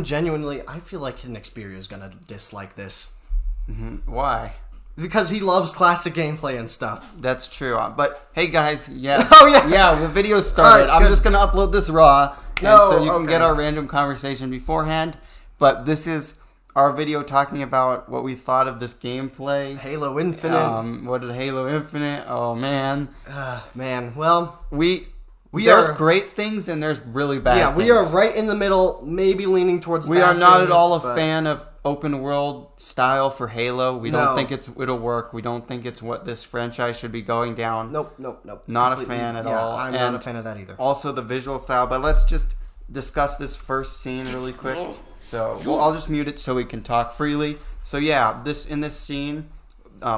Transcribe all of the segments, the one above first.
genuinely, I feel like Xperia is gonna dislike this. Mm-hmm. Why? Because he loves classic gameplay and stuff. That's true. But hey guys, yeah. Oh yeah. Yeah, the video started. Right, I'm just gonna upload this raw, so you can okay. get our random conversation beforehand. But this is our video talking about what we thought of this gameplay. Halo Infinite. What did Halo Infinite? Oh man. Man. Well, there's great things and there's really bad things. Yeah, we are right in the middle, maybe leaning towards We are not at all a fan of open world style for Halo. We don't think it'll work. We don't think it's what this franchise should be going down. Nope. Not a fan at all. I'm not a fan of that either. Also the visual style, but let's just discuss this first scene really quick. So I'll just mute it so we can talk freely. So yeah, in this scene,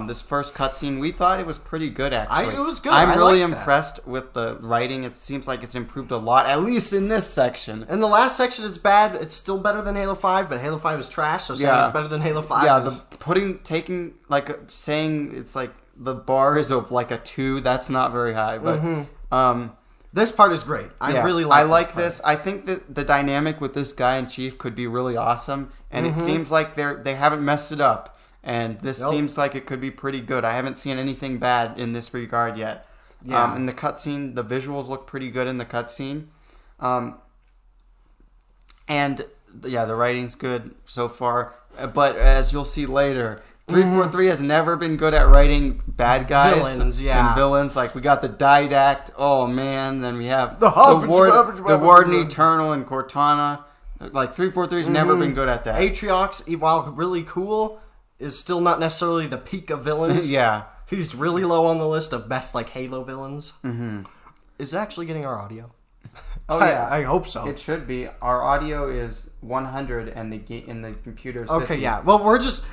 this first cutscene, we thought it was pretty good actually. It was good. I'm really impressed with the writing. It seems like it's improved a lot, at least in this section. In the last section, it's bad. It's still better than Halo 5, but Halo 5 is trash. So saying it's better than Halo 5. Yeah, saying it's like the bar is of like a 2. That's not very high, but this part is great. I really like this. I think that the dynamic with this guy in chief could be really awesome, and it seems like they haven't messed it up. And this seems like it could be pretty good. I haven't seen anything bad in this regard yet. Yeah. In the cutscene, the visuals look pretty good in the cutscene. And yeah, the writing's good so far. But as you'll see later, 343 has never been good at writing bad guys and villains. Like we got the Didact. Oh man, then we have the Warden Eternal and Cortana. Like 343's never been good at that. Atriox, while really cool, is still not necessarily the peak of villains. Yeah. He's really low on the list of best like Halo villains. Mm-hmm. Is it actually getting our audio? Oh yeah, I hope so. It should be. Our audio is 100 and the computer's 50. Okay, yeah. Well,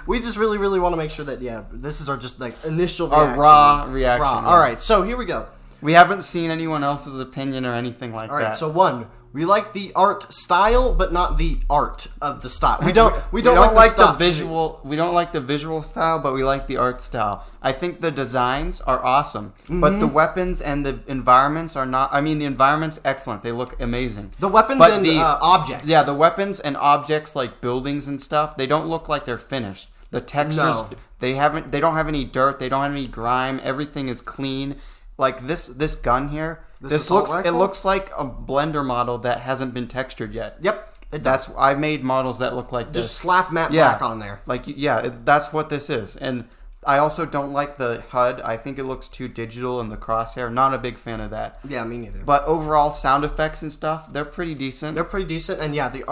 we just really want to make sure that this is our just like initial raw reaction. Yeah. All right, so here we go. We haven't seen anyone else's opinion or anything like that. All right, so 1. We like the art style, but not the art of the style. We don't like the visual. We don't like the visual style, but we like the art style. I think the designs are awesome, but the weapons and the environments are not. I mean, the environment's excellent. They look amazing. The weapons and objects. Yeah, the weapons and objects like buildings and stuff. They don't look like they're finished. The textures. They don't have any dirt. They don't have any grime. Everything is clean. Like this gun here. It looks like a Blender model that hasn't been textured yet. Yep. I made models that look like this. Just slap matte black on there. That's what this is. And I also don't like the HUD. I think it looks too digital in the crosshair. Not a big fan of that. Yeah, me neither. But overall, sound effects and stuff, they're pretty decent. And yeah, the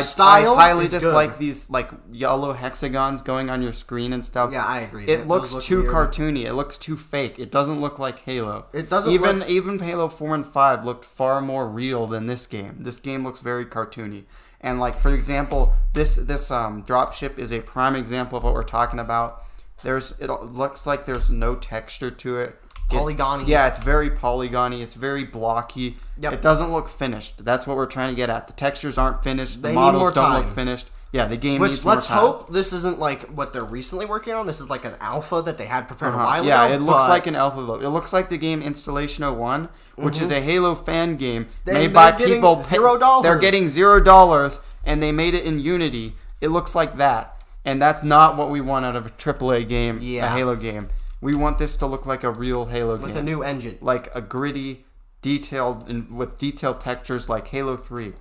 style. I highly dislike these like yellow hexagons going on your screen and stuff. Yeah, I agree. It looks too cartoony. It looks too fake. It doesn't look like Halo. It doesn't. Even Halo 4 and 5 looked far more real than this game. This game looks very cartoony. And like for example, this dropship is a prime example of what we're talking about. It looks like there's no texture to it. Polygony. It's very polygony. It's very blocky. Yep. It doesn't look finished. That's what we're trying to get at. The textures aren't finished. The models don't look finished. Yeah, the game needs more time. Let's hope this isn't like what they're recently working on. This is like an alpha that they had prepared a while ago. Yeah, it looks like an alpha. It looks like the game Installation 01, which is a Halo fan game made by people. $0. They're getting $0, and they made it in Unity. It looks like that. And that's not what we want out of a AAA game, a Halo game. We want this to look like a real Halo game. With a new engine. Like a gritty, with detailed textures like Halo 3.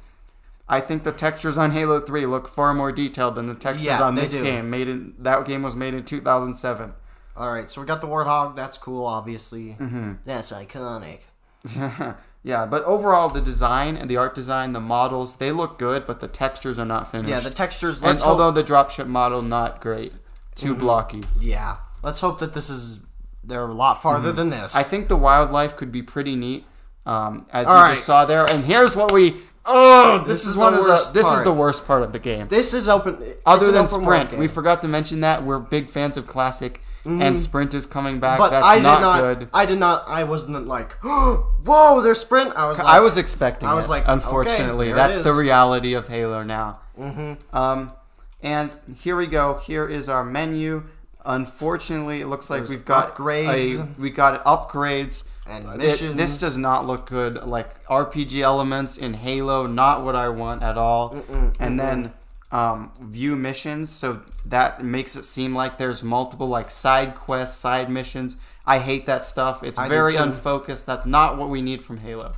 I think the textures on Halo 3 look far more detailed than the textures on this game. That game was made in 2007. All right, so we got the Warthog. That's cool, obviously. Mm-hmm. That's iconic. Yeah, but overall, the design and the art design, the models, they look good, but the textures are not finished. Yeah, the textures... although the dropship model, not great. Too blocky. Yeah. Let's hope that they're a lot farther than this. I think the wildlife could be pretty neat, as you just saw there. And here's what we... Oh, this is the worst part of the game. This is open... Other than Sprint. We forgot to mention that. We're big fans of Classic. And Sprint is coming back. But that's not good. I wasn't like, whoa, there's Sprint. I was expecting it. Like, unfortunately, okay, that's the reality of Halo now. Mm-hmm. And here we go. Here is our menu. Unfortunately, it looks like There's we've got upgrades. We got upgrades. And missions. This does not look good. Like RPG elements in Halo, not what I want at all. And then view missions, so that makes it seem like there's multiple like side quests, side missions. I hate that stuff. It's very unfocused. That's not what we need from Halo.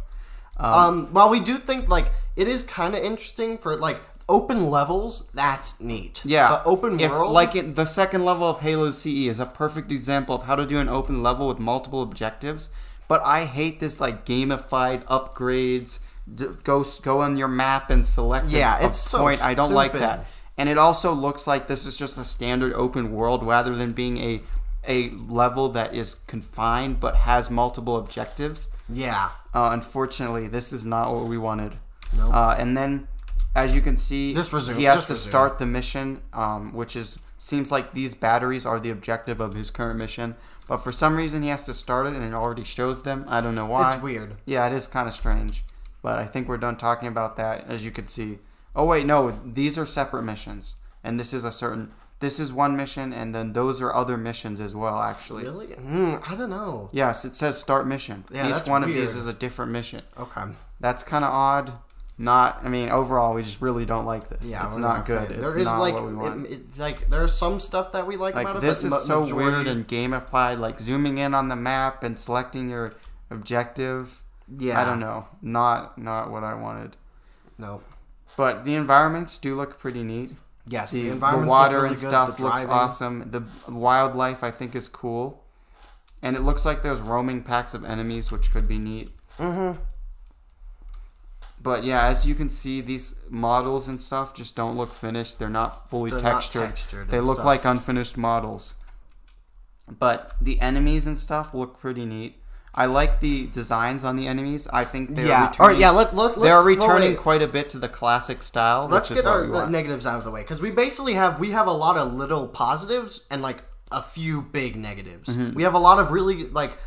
While we do think like it is kind of interesting for like open levels, that's neat. Yeah, but open world, like the second level of Halo CE is a perfect example of how to do an open level with multiple objectives. But I hate this like gamified upgrades. Go on your map and select a point. I don't like that. And it also looks like this is just a standard open world rather than being a level that is confined but has multiple objectives. Yeah. Unfortunately, this is not what we wanted. Nope. And then, as you can see, he has to start the mission, which seems like these batteries are the objective of his current mission. But for some reason, he has to start it, and it already shows them. I don't know why. It's weird. Yeah, it is kind of strange. But I think we're done talking about that, as you can see. Oh, wait, no. These are separate missions. And this is one mission, and then those are other missions as well, actually. Really? I don't know. Yes, it says start mission. Yeah, Each one of these is a different mission. Okay. That's kind of odd. Overall, we just really don't like this. Yeah, it's not good. There is not what we want. There's some stuff that we like about it. This is so weird and gamified, like zooming in on the map and selecting your objective. Yeah. I don't know. Not what I wanted. No. But the environments do look pretty neat. Yes, the environments water really and good. stuff looks awesome. The wildlife, I think, is cool. And it looks like there's roaming packs of enemies, which could be neat. Mm-hmm. But yeah, as you can see, these models and stuff just don't look finished. They're not fully textured. They look like unfinished models. But the enemies and stuff look pretty neat. I like the designs on the enemies. I think they're returning. All right, yeah, let's returning quite a bit to the classic style. Let's get our negatives out of the way, because we basically have a lot of little positives and like a few big negatives. We have a lot of really like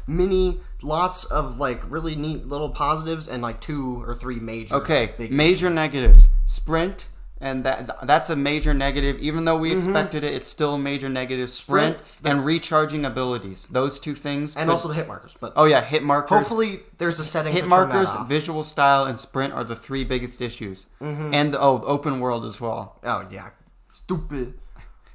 lots of like really neat little positives and like 2 or 3 major. Major negatives. Sprint. And that's a major negative. Even though we expected it, it's still a major negative. Sprint and recharging abilities. Those two things. And also the hit markers. But hit markers. Hopefully there's a setting hit to markers, turn that off. Visual style, and sprint are the 3 biggest issues. And the open world as well. Oh, yeah. Stupid.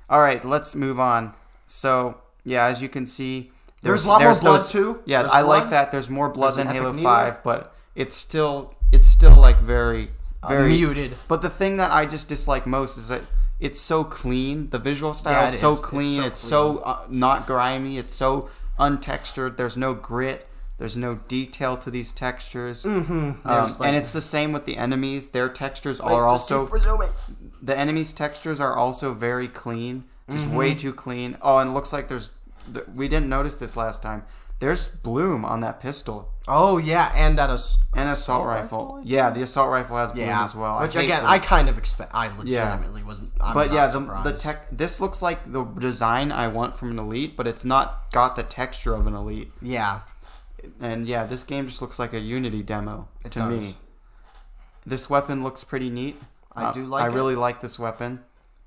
All right, let's move on. So, yeah, as you can see... There's a lot more blood, too. Yeah, I like that. There's more blood than Halo 5, but it's still like very... muted. But the thing that I just dislike most is that it's so clean. The visual style is so clean. It's so not grimy. It's so untextured. There's no grit. There's no detail to these textures. And it's the same with the enemies. Their textures are also... The enemies' textures are also very clean. Just way too clean. Oh, and it looks like we didn't notice this last time. There's bloom on that pistol. Oh, yeah, and that assault rifle. Yeah, the assault rifle has bloom as well. Which, again, I kind of expect... I legitimately wasn't... This looks like the design I want from an Elite, but it's not got the texture of an Elite. Yeah. And, yeah, this game just looks like a Unity demo to me. This weapon looks pretty neat. I do like it. I really like this weapon.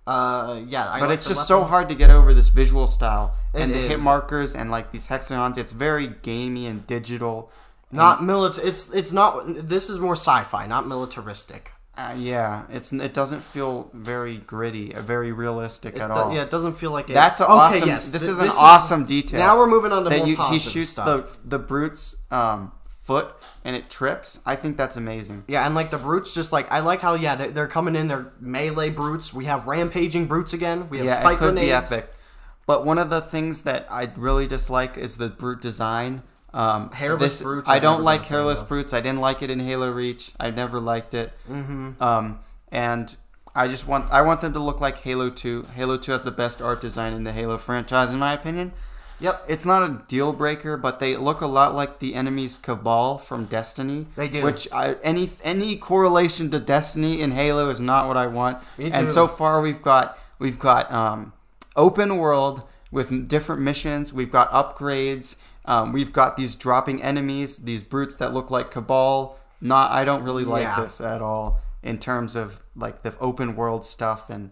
But it's just so hard to get over this visual style and the hit markers and like these hexagons. It's very gamey and digital. Not military. It's not. This is more sci-fi, not militaristic. It doesn't feel very gritty, very realistic at all. Yeah, it doesn't feel like it. That's awesome. Yes, this is an awesome detail. Now we're moving on to more positive he shoots stuff. the brute's foot and it trips. I think that's amazing. Yeah, and like the brutes, just like I like how they're coming in. They're melee brutes. We have rampaging brutes again. We have spike grenades. It could be epic. But one of the things that I really dislike is the brute design. Hairless brutes. I don't like hairless brutes. I didn't like it in Halo Reach. I never liked it. And I want them to look like Halo 2. Halo 2 has the best art design in the Halo franchise, in my opinion. Yep. It's not a deal breaker, but they look a lot like the enemy's Cabal from Destiny. They do. Which any correlation to Destiny in Halo is not what I want. Me too. And so far we've got open world with different missions. We've got upgrades. We've got these dropping enemies, these brutes that look like Cabal. I don't really like this at all in terms of like the open world stuff and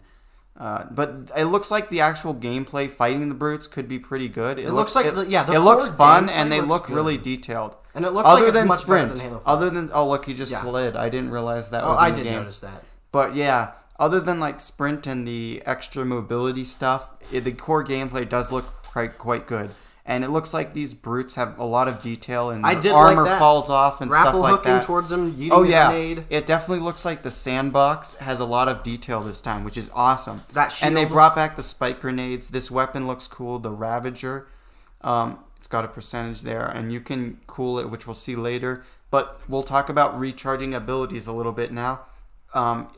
But it looks like the actual gameplay fighting the brutes could be pretty good. It looks like it looks fun, and they look really detailed. And it looks like it's much better than Halo 5. Other than look, he just slid. I didn't realize that was in the game. I did notice that. But yeah, other than like sprint and the extra mobility stuff, the core gameplay does look quite good. And it looks like these brutes have a lot of detail, and the armor falls off and stuff like that. Grapple hooking towards them, yeeting a grenade. It definitely looks like the sandbox has a lot of detail this time, which is awesome. That shield. And they brought back the spike grenades. This weapon looks cool, the Ravager. It's got a percentage there, and you can cool it, which we'll see later. But we'll talk about recharging abilities a little bit now.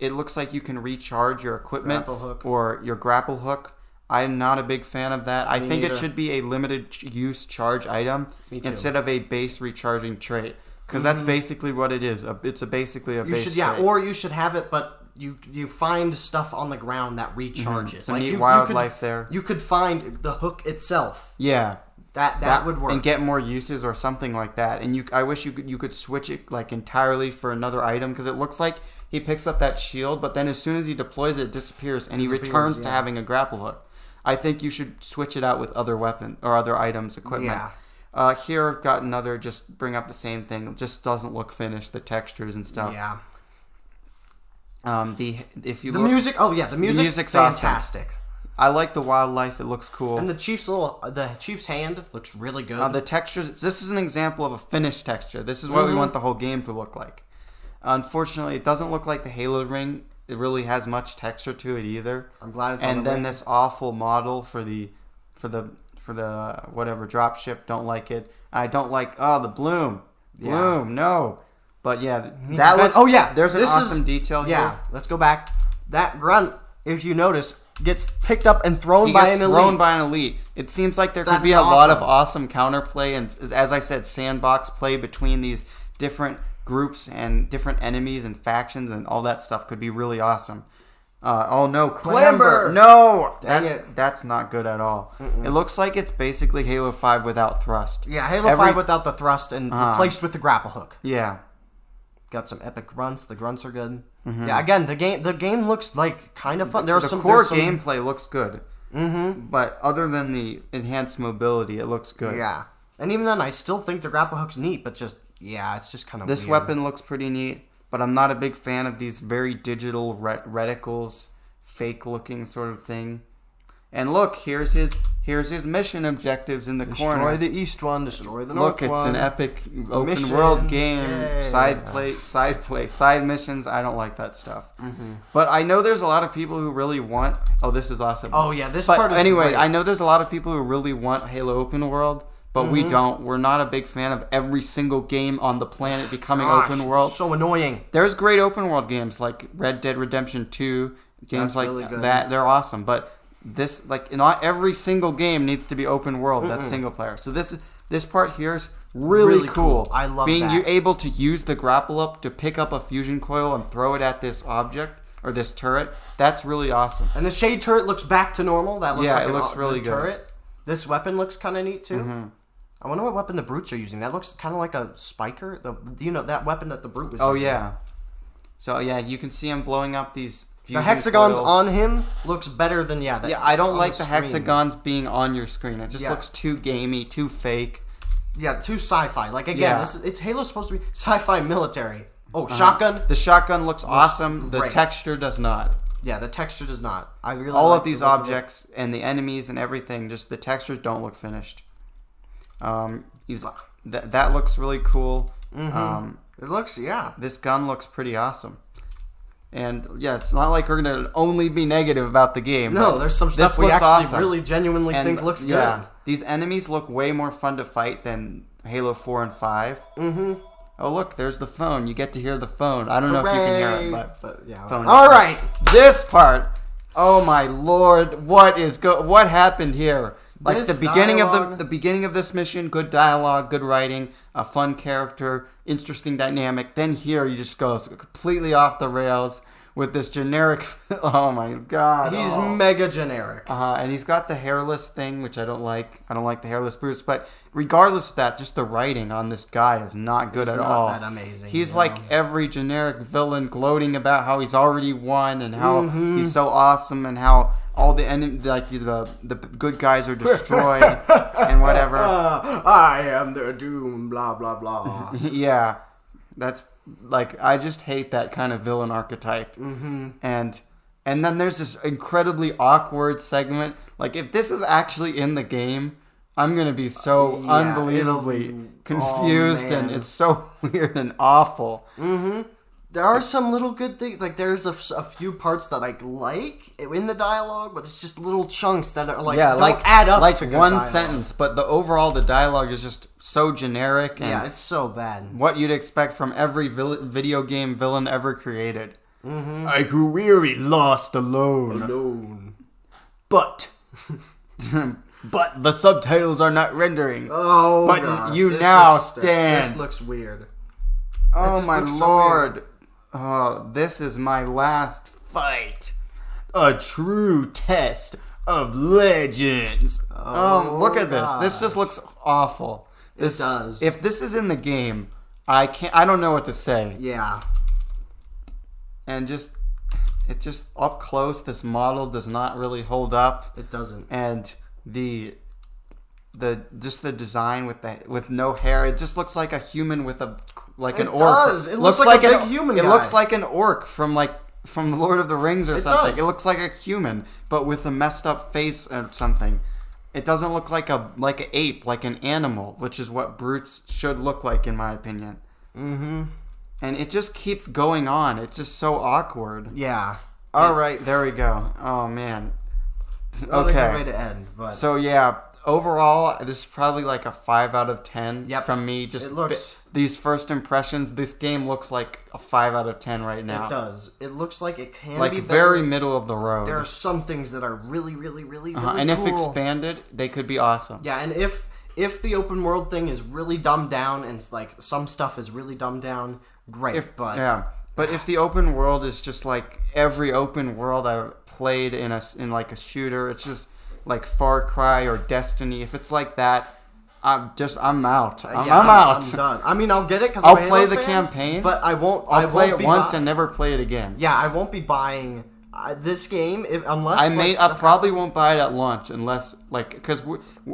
It looks like you can recharge your equipment or your grapple hook. I'm not a big fan of that. I think it should be a limited use charge item instead of a base recharging trait, because that's basically what it is. It's basically a base trait. Or you should have it, but you find stuff on the ground that recharges. Some neat wildlife there. You could find the hook itself. Yeah. That would work. And get more uses or something like that. And I wish you could switch it like entirely for another item, because it looks like he picks up that shield, but then as soon as he deploys it disappears, and he returns to having a grapple hook. I think you should switch it out with other weapon or other items, equipment. Yeah. Here I've got another, just bring up the same thing. It just doesn't look finished, the textures and stuff. Yeah. The music's fantastic. Awesome. I like the wildlife. It looks cool. And the chief's hand looks really good. The textures. This is an example of a finished texture. This is what we want the whole game to look like. Unfortunately, it doesn't look like the Halo ring. It really has much texture to it either. I'm glad it's on the ring. This awful model for the whatever dropship. Don't like it. I don't like the bloom. No. But yeah, that looks. Oh yeah, there's an awesome detail here. Yeah, let's go back. That grunt, if you notice, gets picked up and thrown by an elite. It seems like there could be a lot of awesome counterplay and, as I said, sandbox play between these different groups and different enemies and factions, and all that stuff could be really awesome. Oh no, Clamber! No! Dang it. That's not good at all. It looks like it's basically Halo 5 without thrust. Yeah, Halo 5 without the thrust and replaced with the grapple hook. Yeah. Got some epic grunts. The grunts are good. Yeah, again, the game looks like kind of fun. The core gameplay looks good. But other than the enhanced mobility, it looks good. Yeah. And even then, I still think the grapple hook's neat, but it's just kind of This weird. weapon looks pretty neat, but I'm not a big fan of these very digital reticles, fake-looking sort of thing. And look, here's his mission objectives in the corner. Destroy the east one, destroy the north one. Look, it's an epic open world game. Yay. Side missions. I don't like that stuff. But I know there's a lot of people who really want... Oh, this is awesome. Oh, yeah, part is anyway, great. I know there's a lot of people who really want Halo open world, but we don't. We're not a big fan of every single game on the planet becoming open world. So annoying. There's great open world games like Red Dead Redemption 2, games like really that. They're awesome, but this, not every single game needs to be open world. That's single player. So this part here is really cool. I love being you able to use the grapple up to pick up a fusion coil and throw it at this object or this turret. That's really awesome. And the shade turret looks back to normal. That looks like it looks really good. Turret. This weapon looks kind of neat too. I wonder what weapon the brutes are using. That looks kind of like a spiker. That weapon that the brute was using. Oh yeah. So yeah, you can see him blowing up these. The hexagons on him looks better than I don't like the hexagons being on your screen. It just looks too gamey, too fake. Yeah, too sci-fi. Like again, it's Halo's supposed to be sci-fi military. Oh, shotgun. The shotgun looks awesome. Great. The texture does not. Yeah, the texture does not. I really all of these objects and the enemies and everything. Just the textures don't look finished. That looks really cool. It looks This gun looks pretty awesome. And it's not like we're gonna only be negative about the game. No, there's some stuff we actually really genuinely think looks good. These enemies look way more fun to fight than Halo 4 and 5. Oh look, there's the phone. You get to hear the phone. I don't know if you can hear it, but phone. All right, this part. Oh my lord, what happened here? Like the beginning of this mission, good dialogue, good writing, a fun character, interesting dynamic. Then here you just go completely off the rails with this generic. Oh my god, he's mega generic. And he's got the hairless thing, which I don't like. I don't like the hairless Bruce. But regardless of that, just the writing on this guy is not good at all. Not that amazing. He's like every generic villain, gloating about how he's already won and how he's so awesome and how all the the good guys are destroyed and whatever. I am their doom. Blah blah blah. Yeah, that's like I just hate that kind of villain archetype. And then there's this incredibly awkward segment. Like if this is actually in the game, I'm gonna be so unbelievably confused, and it's so weird and awful. There are some little good things. Like there's a few parts that I like in the dialogue, but it's just little chunks that are don't add up. Like to one dialogue. sentence, but the dialogue is just so generic. And it's so bad. What you'd expect from every video game villain ever created. I grew weary, lost, alone. But the subtitles are not rendering. Oh, but gosh, you now stand. This looks weird. Oh my lord. Oh, this is my last fight. A true test of legends. Oh, look at this. This just looks awful. It does. If this is in the game, I don't know what to say. Yeah. And it's just up close. This model does not really hold up. It doesn't. And the design with no hair, it just looks like a human with an orc. It does. It looks like a big human guy. It looks like an orc from the Lord of the Rings or something. Does. It looks like a human, but with a messed up face or something. It doesn't look like an ape, like an animal, which is what brutes should look like, in my opinion. And it just keeps going on. It's just so awkward. Yeah. All right. There we go. Oh man. Not a good way to end, but so yeah. Overall, this is probably like a 5 out of 10 from me. Just these first impressions. This game looks like a 5 out of 10 right now. It does. It looks like it can be very middle of the road. There are some things that are really, really, really, really and cool. if expanded, they could be awesome. Yeah, and if the open world thing is really dumbed down and like some stuff is really dumbed down, great. But if the open world is just like every open world I've played in like a shooter, it's just like Far Cry or Destiny. If it's like that, I'm out. I'm out. I'm done. I mean, I'll get it because I'll play the campaign, but I won't. I'll play it once and never play it again. Yeah, I won't be buying this game unless I probably won't buy it at launch unless because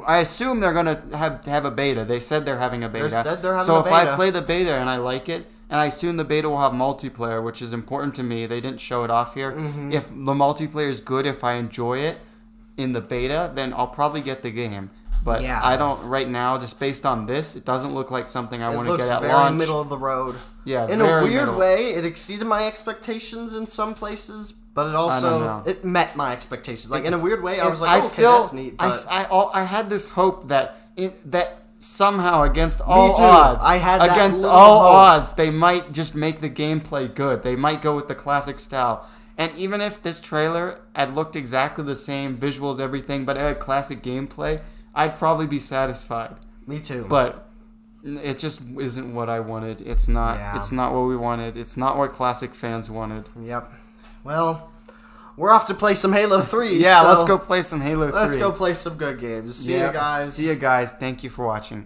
I assume they're gonna have a beta. They said they're having a beta. So if I play the beta and I like it. And I assume the beta will have multiplayer, which is important to me. They didn't show it off here. If the multiplayer is good, if I enjoy it in the beta, then I'll probably get the game. But I don't right now, just based on this, it doesn't look like something I want to get at launch. It looks very middle of the road. Yeah, in a weird way, it exceeded my expectations in some places, but it also it met my expectations. Like in a weird way, I was like, that's neat. But I had this hope that somehow against all odds, they might just make the gameplay good. They might go with the classic style. And even if this trailer had looked exactly the same, visuals, everything, but it had classic gameplay, I'd probably be satisfied. Me too. But it just isn't what I wanted. It's not. Yeah. It's not what we wanted. It's not what classic fans wanted. Yep. Well, we're off to play some Halo 3. Yeah, let's go play some Halo 3. Let's go play some good games. See you guys. See you guys. Thank you for watching.